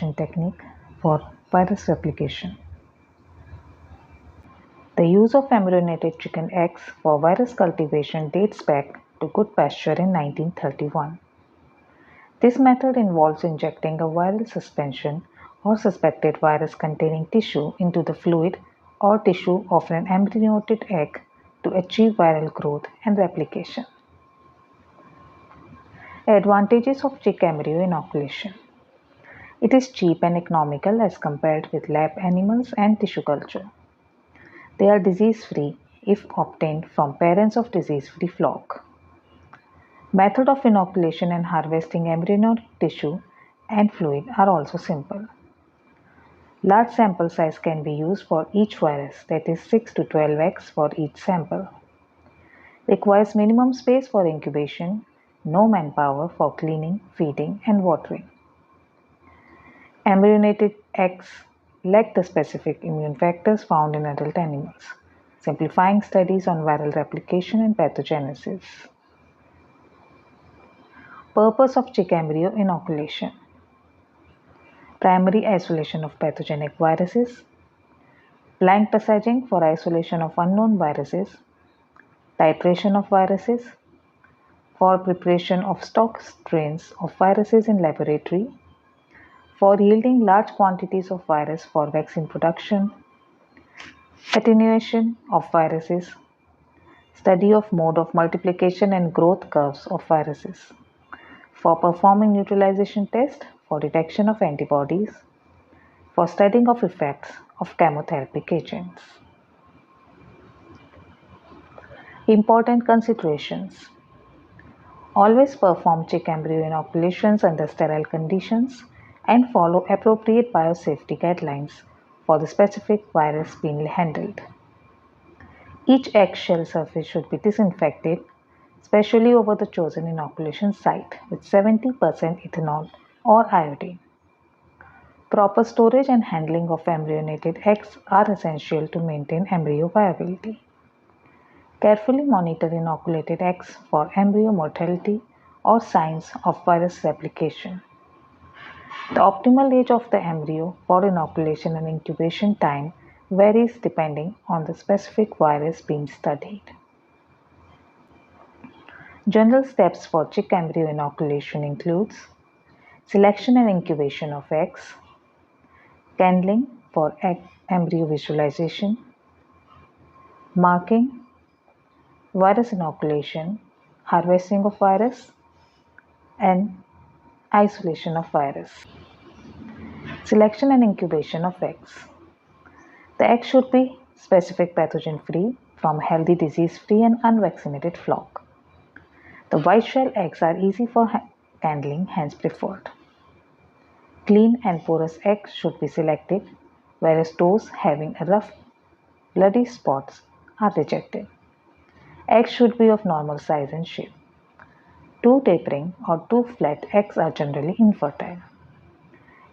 incubation technique for virus replication. The use of embryonated chicken eggs for virus cultivation dates back to Good Pasture in 1931. This method involves injecting a viral suspension or suspected virus containing tissue into the fluid or tissue of an embryonated egg to achieve viral growth and replication. Advantages of chick embryo inoculation. It is cheap and economical as compared with lab animals and tissue culture. They are disease-free if obtained from parents of disease-free flock. Method of inoculation and harvesting embryonic tissue and fluid are also simple. Large sample size can be used for each virus, that is 6 to 12 eggs for each sample. Requires minimum space for incubation, no manpower for cleaning, feeding and watering. Embryonated eggs lack the specific immune factors found in adult animals, simplifying studies on viral replication and pathogenesis. Purpose of chick embryo inoculation. Primary isolation of pathogenic viruses, blind passaging for isolation of unknown viruses, titration of viruses, for preparation of stock strains of viruses in laboratory, for yielding large quantities of virus for vaccine production, attenuation of viruses, study of mode of multiplication and growth curves of viruses, for performing neutralization test for detection of antibodies, for studying of effects of chemotherapy agents. Important considerations. Always perform chick embryo inoculations under sterile conditions and follow appropriate biosafety guidelines for the specific virus being handled. Each eggshell surface should be disinfected, especially over the chosen inoculation site with 70% ethanol or iodine. Proper storage and handling of embryonated eggs are essential to maintain embryo viability. Carefully monitor inoculated eggs for embryo mortality or signs of virus replication. The optimal age of the embryo for inoculation and incubation time varies depending on the specific virus being studied. General steps for chick embryo inoculation includes selection and incubation of eggs, candling for egg embryo visualization, marking, virus inoculation, harvesting of virus, and isolation of virus. Selection and incubation of eggs. The egg should be specific pathogen free from healthy disease free and unvaccinated flock. The white shell eggs are easy for handling, hence preferred. Clean and porous eggs should be selected, whereas those having rough bloody spots are rejected. Eggs should be of normal size and shape. Too tapering or too flat eggs are generally infertile.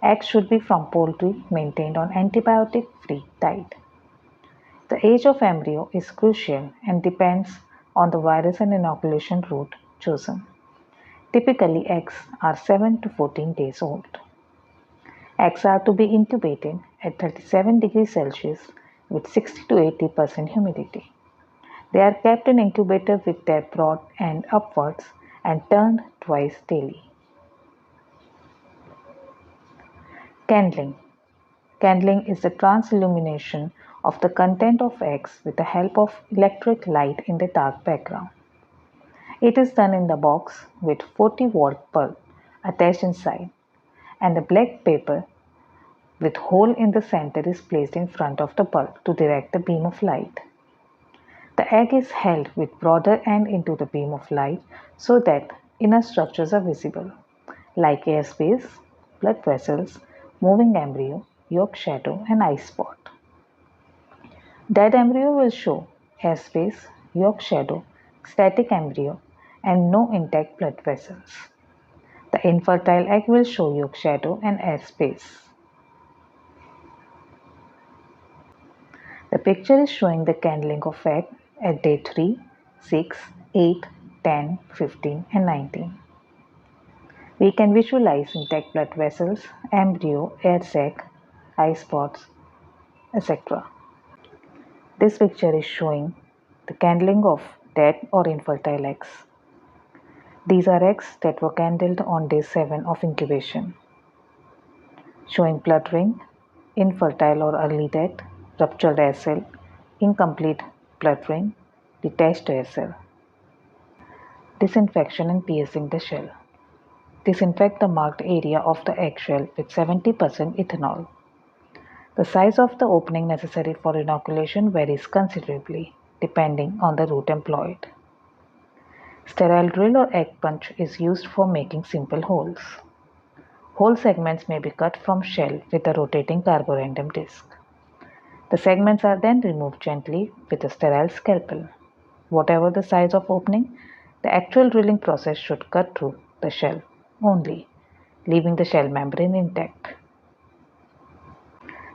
Eggs should be from poultry maintained on antibiotic-free diet. The age of embryo is crucial and depends on the virus and inoculation route chosen. Typically, eggs are 7 to 14 days old. Eggs are to be incubated at 37 degrees Celsius with 60 to 80% humidity. They are kept in incubator with their broad end upwards and turned twice daily. Candling. Candling is the transillumination of the content of eggs with the help of electric light in the dark background. It is done in the box with 40-volt bulb attached inside, and the black paper with hole in the center is placed in front of the bulb to direct the beam of light. The egg is held with broader end into the beam of light so that inner structures are visible, like airspace, blood vessels, moving embryo, yolk shadow, and eye spot. Dead embryo will show airspace, yolk shadow, static embryo, and no intact blood vessels. The infertile egg will show yolk shadow and airspace. The picture is showing the candling of egg at day 3, 6, 8, 10, 15, and 19. We can visualize intact blood vessels, embryo, air sac, eye spots, etc. This picture is showing the candling of dead or infertile eggs. These are eggs that were candled on day 7 of incubation, showing blood ring, infertile or early death, ruptured air cell, incomplete blood ring, detached air cell. Disinfection and piercing the shell. Disinfect the marked area of the eggshell with 70% ethanol. The size of the opening necessary for inoculation varies considerably depending on the route employed. Sterile drill or egg punch is used for making simple holes. Hole segments may be cut from shell with a rotating carborundum disc. The segments are then removed gently with a sterile scalpel. Whatever the size of opening, the actual drilling process should cut through the shell only, leaving the shell membrane intact.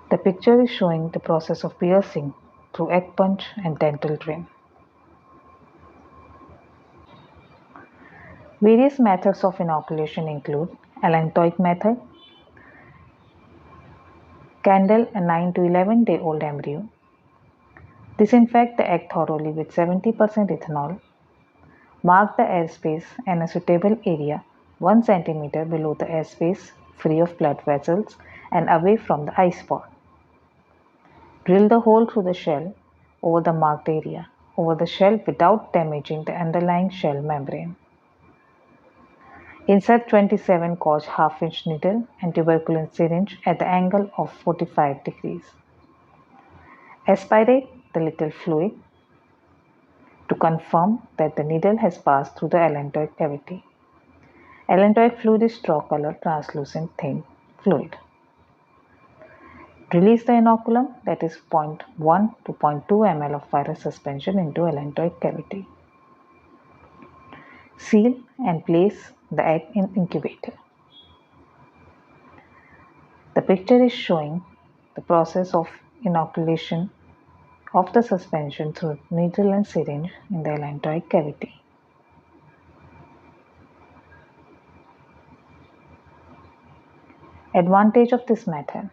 The picture is showing the process of piercing through egg punch and dental drain. Various methods of inoculation include allantoic method, candle a 9 to 11 day old embryo, disinfect the egg thoroughly with 70% ethanol, mark the airspace and a suitable area 1 cm below the airspace free of blood vessels and away from the eye spot. Drill the hole through the shell over the marked area, over the shell without damaging the underlying shell membrane. Insert 27 gauge half-inch needle and tuberculin syringe at the angle of 45 degrees. Aspirate the little fluid to confirm that the needle has passed through the allantoic cavity. Allantoic fluid is straw color, translucent, thin fluid. Release the inoculum, that is 0.1 to 0.2 ml of virus suspension into allantoic cavity. Seal and place the egg in incubator. The picture is showing the process of inoculation of the suspension through needle and syringe in the allantoic cavity. Advantage of this method.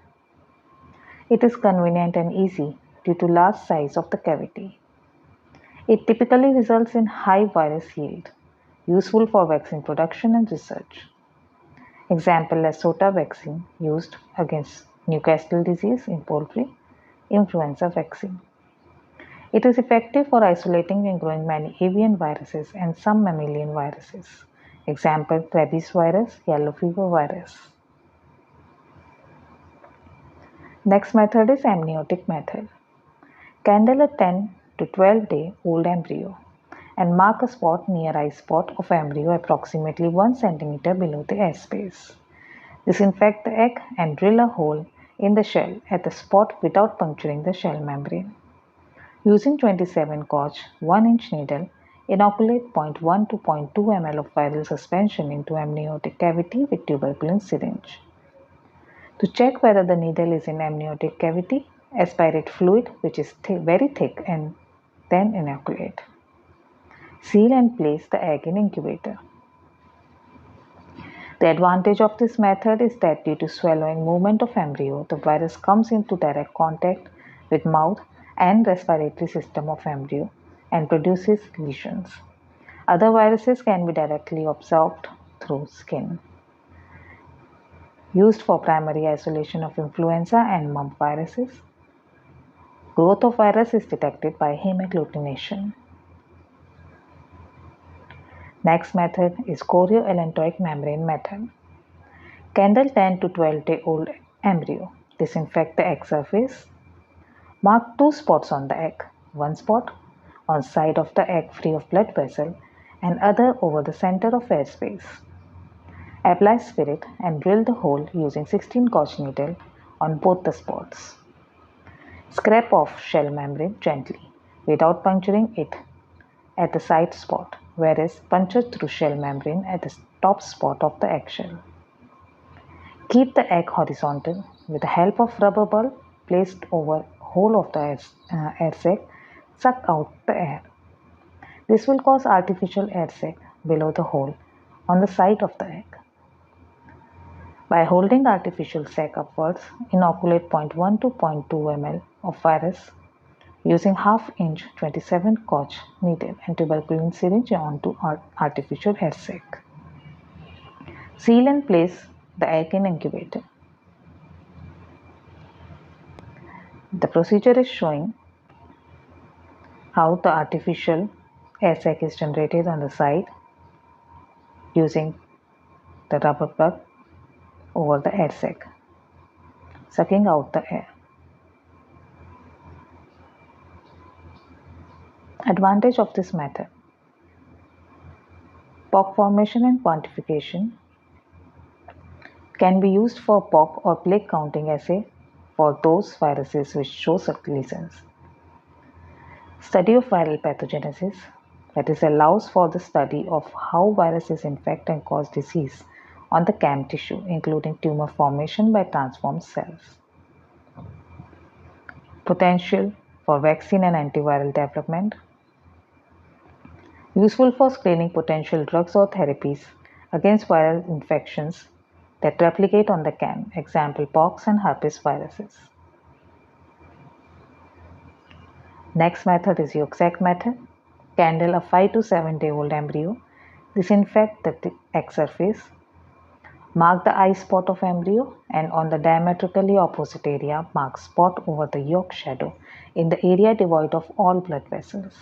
It is convenient and easy due to large size of the cavity. It typically results in high virus yield, useful for vaccine production and research. Example, Lesotho vaccine used against Newcastle disease in poultry, influenza vaccine. It is effective for isolating and growing many avian viruses and some mammalian viruses. Example, rabies virus, yellow fever virus. Next method is amniotic method. Candle a 10 to 12 day old embryo and mark a spot near eye spot of embryo approximately 1 cm below the airspace. Disinfect the egg and drill a hole in the shell at the spot without puncturing the shell membrane. Using 27 gauge 1-inch needle, inoculate 0.1 to 0.2 ml of viral suspension into amniotic cavity with tuberculin syringe. To check whether the needle is in amniotic cavity, aspirate fluid which is very thick and then inoculate. Seal and place the egg in incubator. The advantage of this method is that due to swallowing movement of embryo, the virus comes into direct contact with mouth and respiratory system of embryo and produces lesions. Other viruses can be directly absorbed through skin. Used for primary isolation of influenza and mumps viruses. Growth of virus is detected by hemagglutination. Next method is chorioallantoic membrane method. Candle 10 to 12 day old embryo. Disinfect the egg surface. Mark 2 spots on the egg. One spot on side of the egg free of blood vessel and other over the center of airspace. Apply spirit and drill the hole using 16 gauge needle on both the spots. Scrape off shell membrane gently without puncturing it at the side spot, whereas puncture through shell membrane at the top spot of the eggshell. Keep the egg horizontal with the help of rubber ball placed over hole of the air sac. Suck out the air. This will cause artificial air sac below the hole on the side of the egg. By holding artificial sac upwards, inoculate 0.1 to 0.2 ml of virus using half-inch 27 gauge needle and tuberculin syringe onto artificial air sac. Seal and place the egg in incubator. The procedure is showing how the artificial air sac is generated on the side using the rubber plug over the air sac, sucking out the air. Advantage of this method: POC formation and quantification can be used for POC or plague counting assay for those viruses which show lesions. Study of viral pathogenesis, that is, allows for the study of how viruses infect and cause disease on the CAM tissue, including tumor formation by transformed cells. Potential for vaccine and antiviral development, useful for screening potential drugs or therapies against viral infections that replicate on the CAM, example pox and herpes viruses. Next method is yolk sac method. Candle a 5 to 7 day old embryo, disinfect the egg surface, mark the eye spot of embryo, and on the diametrically opposite area mark spot over the yolk shadow in the area devoid of all blood vessels.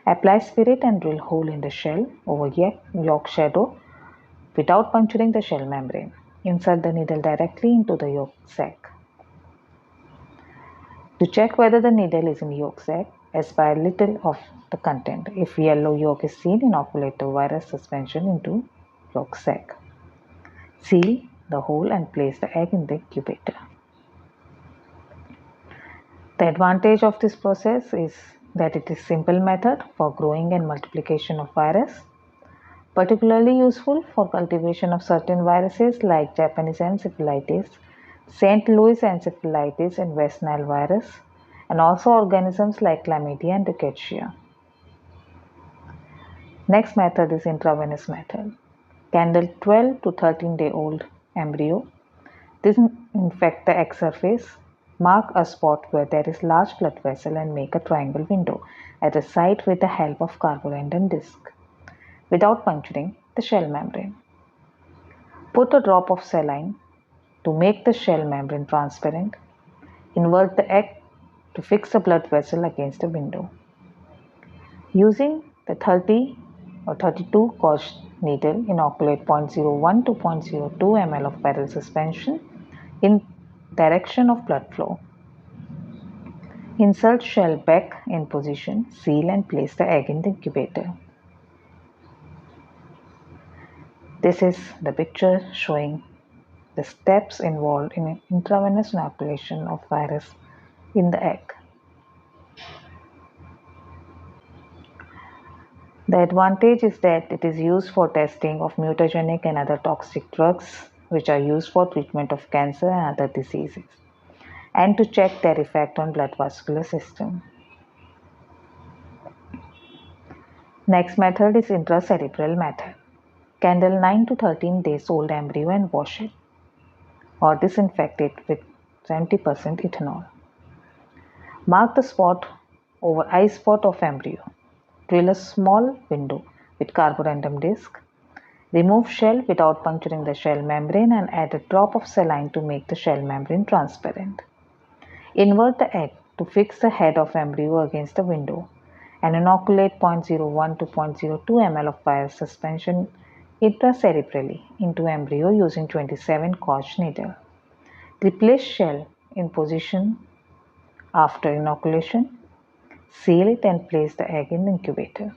Apply spirit and drill hole in the shell over yolk shadow without puncturing the shell membrane. Insert the needle directly into the yolk sac. To check whether the needle is in yolk sac, aspire little of the content. If yellow yolk is seen, inoculate the virus suspension into yolk sac. Seal the hole and place the egg in the incubator. The advantage of this process is that it is a simple method for growing and multiplication of virus, particularly useful for cultivation of certain viruses like Japanese encephalitis, St. Louis encephalitis, and West Nile virus, and also organisms like chlamydia and rickettsia. Next method is intravenous method. Candle 12 to 13 day old embryo, disinfect the egg surface, mark a spot where there is large blood vessel and make a triangle window at the site with the help of carborundum disc without puncturing the shell membrane. Put a drop of saline to make the shell membrane transparent. Invert the egg to fix the blood vessel against the window. Using the 30 or 32 gauge needle, inoculate 0.01 to 0.02 ml of viral suspension in direction of blood flow. Insert shell back in position, seal and place the egg in the incubator. This is the picture showing the steps involved in intravenous inoculation of virus in the egg. The advantage is that it is used for testing of mutagenic and other toxic drugs which are used for treatment of cancer and other diseases, and to check their effect on blood vascular system. Next method is intracerebral method. Candle 9 to 13 days old embryo and wash it or disinfect it with 70% ethanol. Mark the spot over eye spot of embryo. Drill a small window with carborundum disc. Remove shell without puncturing the shell membrane and add a drop of saline to make the shell membrane transparent. Invert the egg to fix the head of embryo against the window and inoculate 0.01 to 0.02 ml of virus suspension intracerebrally into embryo using 27 gauge needle. Replace shell in position after inoculation. Seal it and place the egg in the incubator.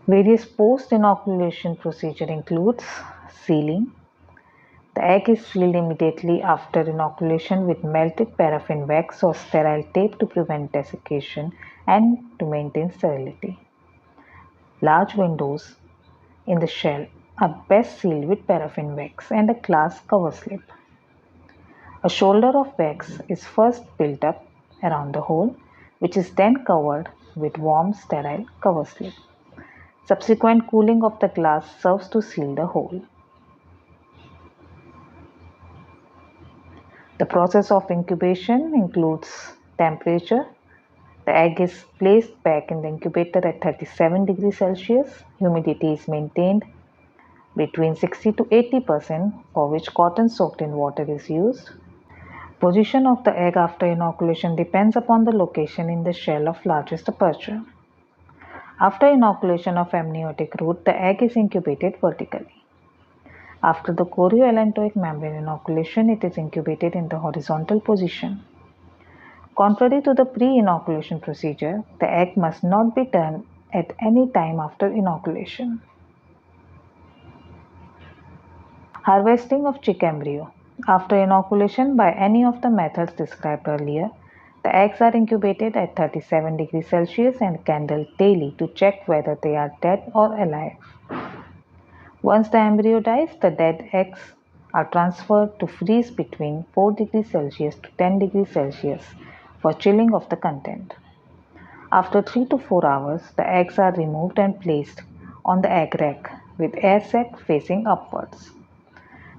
Various post-inoculation procedure includes sealing. The egg is sealed immediately after inoculation with melted paraffin wax or sterile tape to prevent desiccation and to maintain sterility. Large windows in the shell are best sealed with paraffin wax and a glass cover slip. A shoulder of wax is first built up around the hole, which is then covered with warm sterile cover slip. Subsequent cooling of the glass serves to seal the hole. The process of incubation includes temperature. The egg is placed back in the incubator at 37 degrees Celsius. Humidity is maintained between 60 to 80%, for which cotton soaked in water is used. Position of the egg after inoculation depends upon the location in the shell of largest aperture. After inoculation of amniotic root, the egg is incubated vertically. After the chorioallantoic membrane inoculation, it is incubated in the horizontal position. Contrary to the pre-inoculation procedure, the egg must not be turned at any time after inoculation. Harvesting of chick embryo. After inoculation by any of the methods described earlier, the eggs are incubated at 37 degrees Celsius and candled daily to check whether they are dead or alive. Once the embryo dies, the dead eggs are transferred to freeze between 4 degrees Celsius to 10 degrees Celsius for chilling of the content. After 3 to 4 hours, the eggs are removed and placed on the egg rack with air sac facing upwards.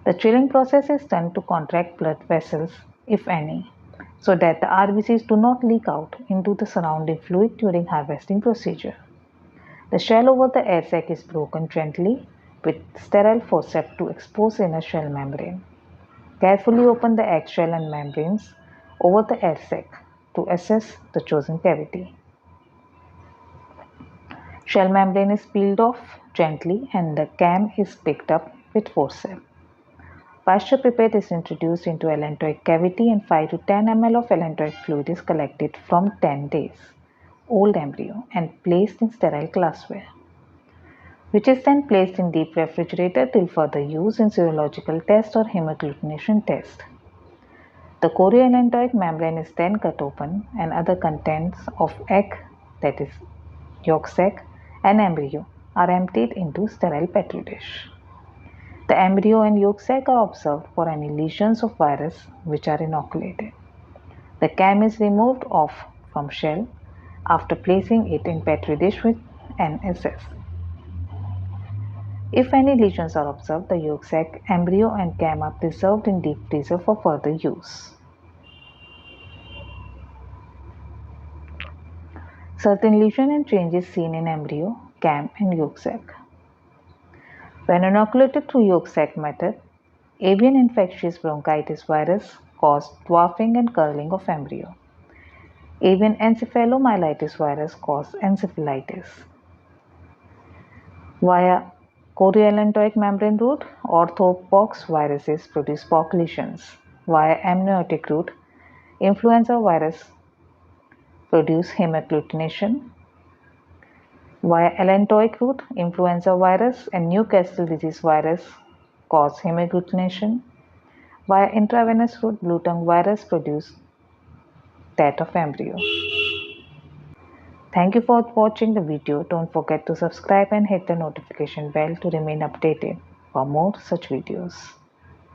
The chilling process is done to contract blood vessels, if any, so that the RBCs do not leak out into the surrounding fluid during harvesting procedure. The shell over the air sac is broken gently with sterile forceps to expose inner shell membrane. Carefully open the eggshell and membranes over the air sac to assess the chosen cavity. Shell membrane is peeled off gently and the cam is picked up with forceps. Pasture pipette is introduced into allantoic cavity and 5 to 10 ml of allantoic fluid is collected from 10 days old embryo and placed in sterile glassware, which is then placed in deep refrigerator till further use in serological test or hemagglutination test. The chorioallantoic membrane is then cut open and other contents of egg, that is yolk sac, and embryo are emptied into sterile petri dish. The embryo and yolk sac are observed for any lesions of virus which are inoculated. The cam is removed off from shell after placing it in petri dish with NSS. If any lesions are observed, the yolk sac, embryo and cam are preserved in deep freezer for further use. Certain lesion and changes seen in embryo, cam and yolk sac. When inoculated through yolk sac method, avian infectious bronchitis virus caused dwarfing and curling of embryo. Avian encephalomyelitis virus caused encephalitis. Via chorioallantoic membrane route, orthopox viruses produce pox lesions. Via amniotic route, influenza virus produce hemagglutination. Via allantoic route, influenza virus and Newcastle disease virus cause hemagglutination. Via intravenous route, blue tongue virus produce that of embryo. Thank you for watching the video. Don't forget to subscribe and hit the notification bell to remain updated for more such videos.